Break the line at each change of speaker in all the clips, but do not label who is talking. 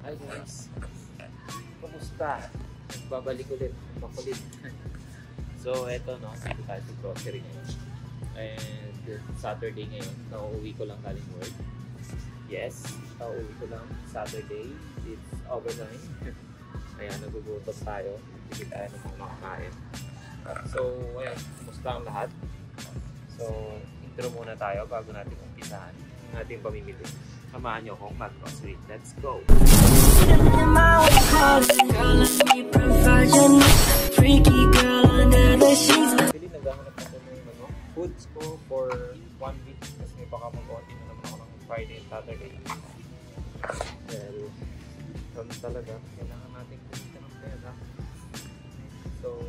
Hi guys! Kumusta? Babalik ulit. Makulit. So eto no, dito tayo sa grocery ngayon. And Saturday ngayon, nauuwi ko lang galing work. Yes, nauuwi ko lang Saturday. It's overtime. Ayan, nagugutom tayo. Hindi tayo ng mga makakain. So, ayan, kumusta ang lahat? So, intro muna tayo bago natin umpisahan ang ating pamimili. Samahan niyo akong mag-grocery. Let's go! Actually, naghahanap ako ng foods ko for 1 week kasi baka mag-continue naman ako ng Friday and Saturday. Well, talaga, kailangan natin kumita ng pera. So,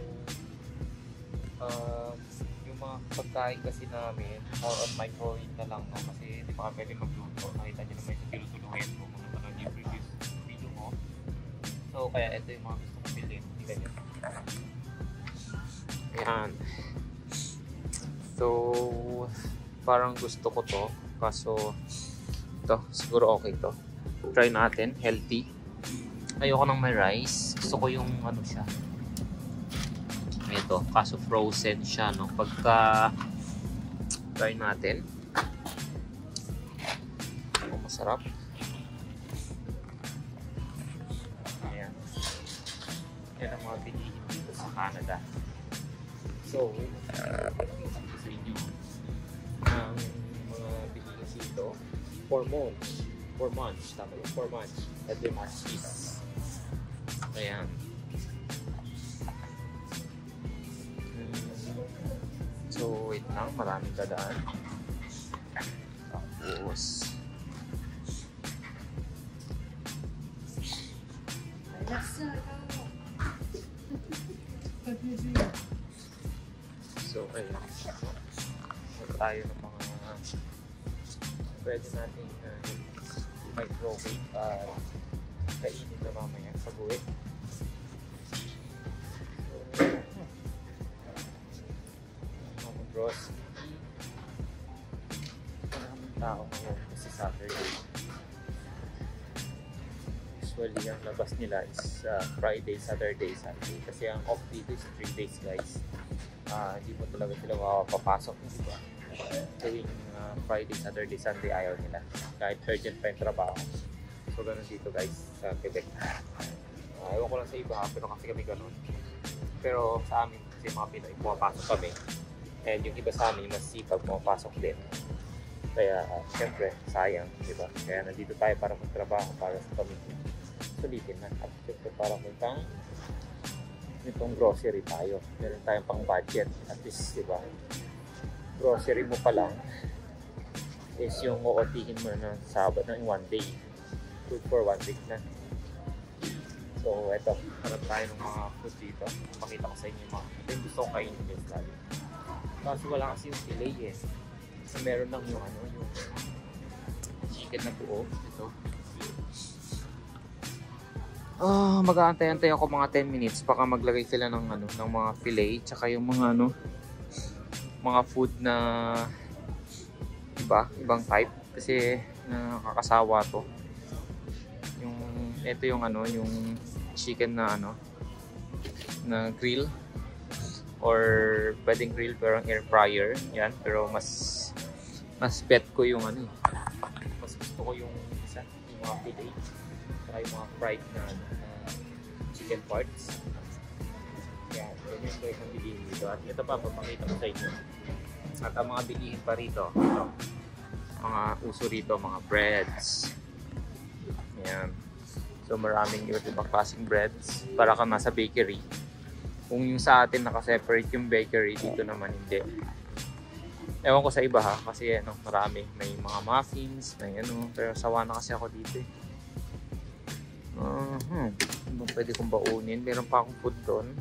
yung mga pagkain kasi namin, more on microwave na lang, no? Kasi hindi pa pwede magluto. Nakita nyo naman sa tinutuluyan ko kung ano yung previous video ko. So, kaya ito yung mga gusto kong bilhin. Hindi ganyan. Ayan. So, parang gusto ko to. Kaso, ito, siguro okay to. Try natin. Healthy. Ayoko ng may rice. Gusto ko yung ano siya. Ito, kaso frozen siya, no? Pagka try natin. Oh, masarap. Ayan. Yan ang mga bilihin dito sa Canada. So, sa inyo ang mga bilihin dito 4 months. 4 months. Tama yun, 4 months. At the cheese. Ayan. So, wait lang. Maraming dadaan. Tapos so, ayun. Tayo ng mga pwede natin microwave kainin na mamaya pag uwi. Grocery. Maraming tao ngayon kasi Saturday. Usually ang labas nila is Friday, Saturday, Sunday. Kasi ang off dito is 3 days guys. Hindi mo talaga sila makapapasok, diba? Tuwing Friday, Saturday, Sunday ayaw nila. Kahit urgent pa yung trabaho. So ganun dito guys sa Quebec. Ewan ko lang sa iba pero kasi kami ganun. Pero sa amin kasi mga Pinoy, pumapasok kami. And yung iba sa amin, mas sipag pumapasok din. Kaya, syempre, sayang, di ba? Kaya nandito tayo para magtrabaho para sa pamilya. Sulitin na. At syempre, para itong grocery tayo. Meron tayong pang budget. At least, di ba? Grocery mo pa lang is yung uutiin mo na Sabado ng 1 day. Food for 1 week na. So, eto. Harap tayo ng mga food dito. Pakita ko sa inyo yung mga. Ito yung gusto ko kainin guys lagi. Kaso wala kasi yung fillet eh. So meron lang yung yung chicken na buo. Ito. Mag-aantay-antay ako mga 10 minutes. Baka maglagay sila ng ng mga fillet. Tsaka yung mga mga food na ibang type. Kasi nakakasawa to. Ito yung yung chicken na na grill. Or pwedeng grill pero ang air fryer yan, pero mas bet ko yung mas gusto ko yung isa, yung mga fillet saka yung mga fried na chicken parts. Yan, ganyan ko yung bilihin dito. At ito pa, papakita ko sa inyo. At ang mga bilihin pa rito, ito, mga uso rito, mga breads. Yan, so maraming iba't ibang klaseng breads para ka nasa bakery. Kung yung sa atin naka-separate yung bakery, dito naman hindi. Ewan ko sa iba ha, kasi marami. May mga muffins, may pero sawa na kasi ako dito eh. Ano pwede kong baunin? Meron pa akong food doon.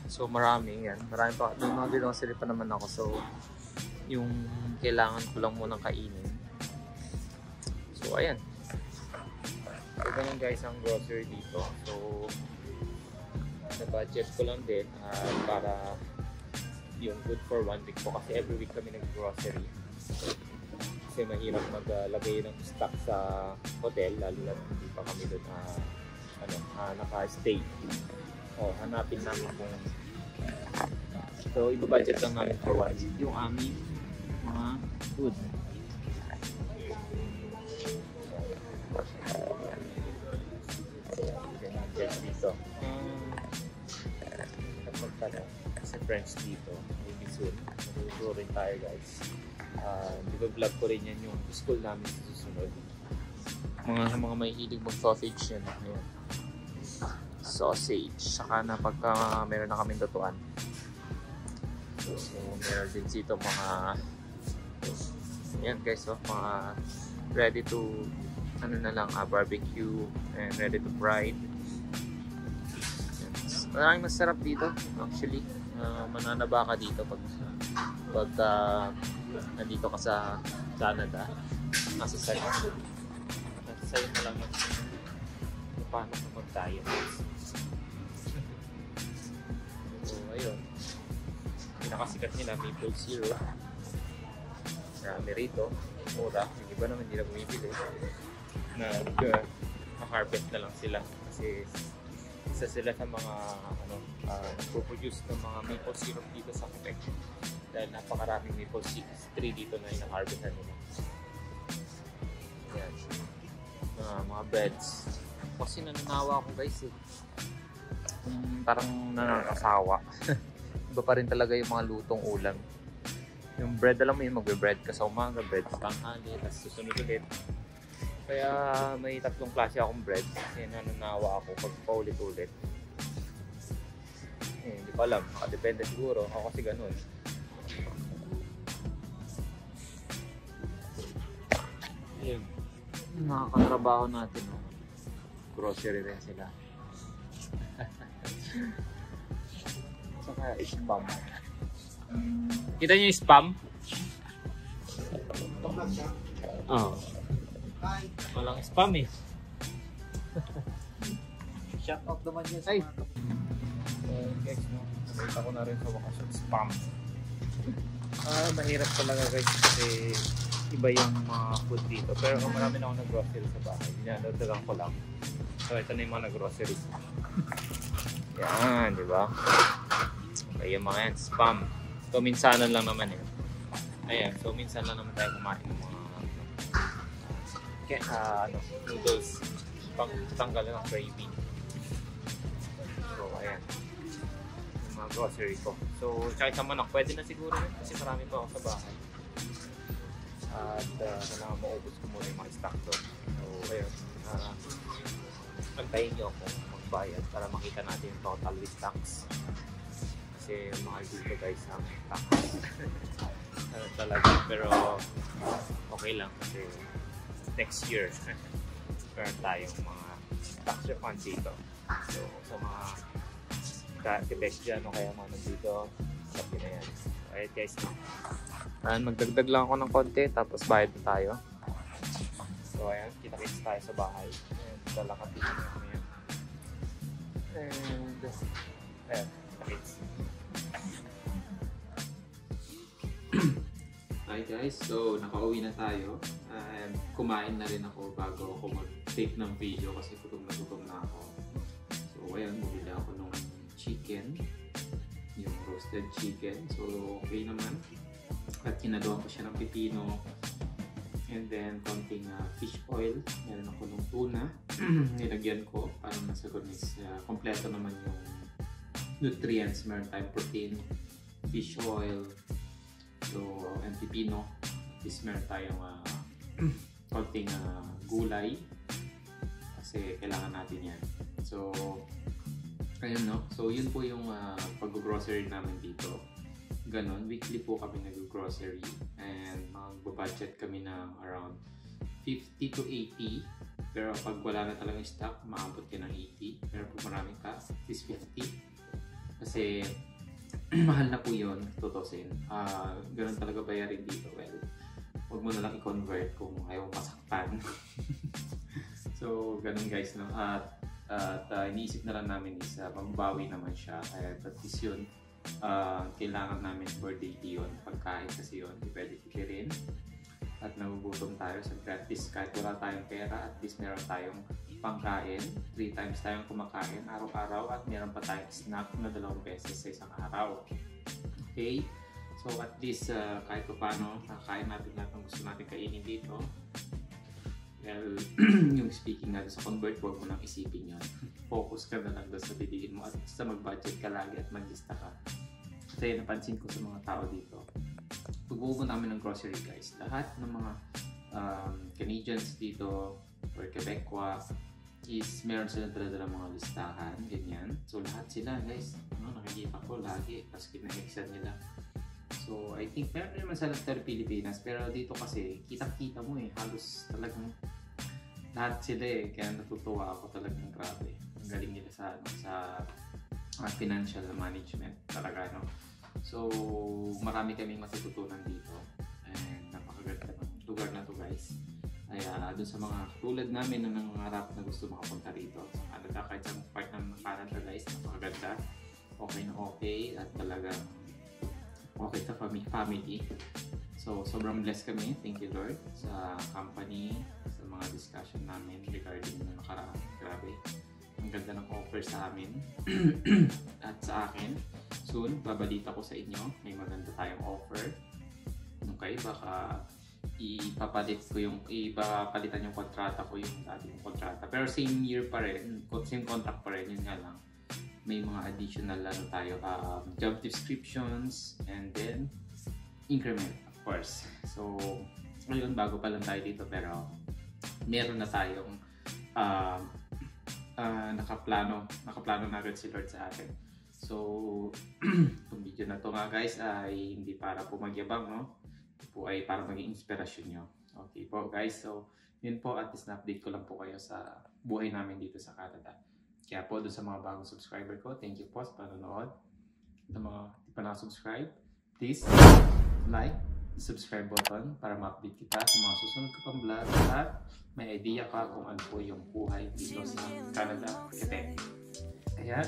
So marami yan. Marami pa. May mga grocery pa naman ako. So yung kailangan ko lang munang kainin. So ayan. So ganun guys ang grocery dito. So na budget ko lang din para yung good for 1 week po kasi every week kami nag-grocery. kasi mahirap maglagay ng stock sa hotel, lalo na hindi pa kami doon naka-stay. Hanapin namin kung so iba-budget lang namin for 1 week yung aming mga food. Guys dito kasi friends dito maybe soon magtuturo rin tayo guys. Vlog ko rin yan yung school namin sa susunod. Mga may hilig mag sausage yan. Ayan. Sausage saka na pagka meron na kaming lutuan. So meron din dito mga yan guys, mga ready to barbecue and ready to fried. Maraming masarap dito actually. Mananaba ka dito pag nandito ka sa Canada. Nasa sa'yo na lang paano ka mag-diet. So ayun, pinakasikat nila maple syrup. Marami rito, mura. Yung iba naman hindi na bumibili. Naka-carpet na lang sila kasi isa sila sa mga nagpo-produce ng mga maple syrup dito sa Quebec dahil napakaraming maple tree dito na ina-harvestan nila. Yan. Mga breads. Kasi nananawa ako guys parang nanakasawa. Iba pa rin talaga yung mga lutong ulam. Yung bread, alam mo yun, magbe-bread ka sa umaga, bread sa tanghali, tapos susunod ulit. Kaya may 3 klase akong bread. Kaya nananawa ako pag paulit-ulit. Hindi pa alam, nakadepende siguro. Ako kasi ganun. Ayun. Nakakatrabaho natin. Grocery rin sila. Saka spam. Kita niyo yung spam? Walang spam eh.
Shout out naman yun sa mga
guys, nakita ko na rin sa wakas yung spam. Mahirap talaga guys kasi iba yung mga food dito. Pero marami na ako nag-grocery sa bahay. Dinadagan ko lang. So ito na yung mga nag-grocery. Yan, di ba? Okay, yung mga yan, spam. So minsanan lang naman eh. Ayan, so minsan lang naman tayo kumain ng mga noodles pang tanggal ng craving. So ayan yung mga grocery ko. So tsaka sa manok pwede na siguro rin kasi marami pa ako sa bahay at kailangan maubos ko muna yung mga stock doon. So ayun, antayin nyo ako magbayad para makita natin yung total with tax kasi mahal dito guys ang tax. Talaga, pero okay lang kasi next year meron tayong mga tax refund dito. So sa mga Quebec dyan o kaya mga nandito, sabi na yan. Alright guys, magdagdag lang ako ng konti tapos bayad na tayo. So ayan, kita-kits tayo sa bahay. Ayan, lalakatin na kami yan. And ayan, kita-kits. Hi guys, so nakauwi na tayo. Kumain na rin ako bago ako mag-take ng video kasi gutom na ako. So ayun, bumili ako ng chicken, yung roasted chicken. So okay naman. At kinaluan ko siya ng pipino. And then konting fish oil. Meron ako ng tuna. Nilagyan ko para nasa is kompleto naman yung nutrients. Meron tayong protein, fish oil, so and pipino. Is meron tayong konting gulay kasi kailangan natin yan. So ayun no, so yun po yung pag-grocery namin dito. Ganon, weekly po kami nag-grocery and mag-budget kami ng around 50 to 80. Pero pag wala na talagang stock, maabot ka ng 80. Pero pag marami ka, is 50 kasi mahal na po yun, tutusin. Ganon talaga bayarin dito. Well, huwag mo na lang i-convert kung ayaw masaktan. So, ganun guys, no? At iniisip na lang namin is mababawi naman siya. At least yun, kailangan namin for daily yun. Pagkain kasi yun, di pwede tipirin. at nagugutom tayo. So at least kahit wala tayong pera, at least meron tayong pangkain. 3 times tayong kumakain araw-araw at meron pa tayong snack na 2 beses sa isang araw. Okay? So at least kahit pa paano, kakain natin lahat ng gusto natin kainin dito. Well, yung speaking natin sa convert, huwag mo nang isipin yun. Focus ka na lang doon sa bibilin mo at sa mag-budget ka lagi at mag-lista ka. Kasi napansin ko sa mga tao dito, pag-uubo namin ng grocery guys, lahat ng mga Canadians dito or Quebecois is meron silang talaga mga listahan, ganyan. So lahat sila guys, nakikita ko lagi, tapos kina-excel nila. So I think meron naman sa Pilipinas, pero dito kasi kitang-kita mo halos talagang lahat sila kaya natutuwa ako talagang grabe. Ang galing nila sa financial management talaga, no? So marami kaming matututunan dito and napakaganda ng lugar na to guys. Kaya doon sa mga tulad namin na nangangarap na gusto makapunta rito sa Canada, kahit sa part ng Canada guys, napakaganda, okay na okay at talagang okay sa family. So sobrang blessed kami, thank you Lord sa company, sa mga discussion namin regarding na nakaraan. Grabe, ang ganda ng offer sa amin at sa akin. Soon babalita ko sa inyo, may maganda tayong offer. Okay, baka ipapalitan yung kontrata ko, yung dating kontrata, pero same year pa rin, same contract pa rin, yun nga lang may mga additional tayo, job descriptions and then increment of course. So ngayon bago pa lang tayo dito, pero meron na tayong nakaplano na agad si Lord sa atin. So itong video na to nga guys ay hindi para po magyabang, no? Ito po ay para maging inspirasyon nyo. Okay po guys, so yun po, at least na-update ko lang po kayo sa buhay namin dito sa Canada. Kaya po doon sa mga bagong subscriber ko, thank you po sa panonood. Sa mga di pa na-subscribe, please like, subscribe button para ma-update kita sa mga susunod ko pang vlog at may idea ka kung ano po yung buhay dito sa Canada, Quebec. Kaya,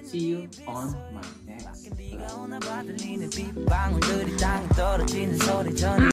see you on my next vlog.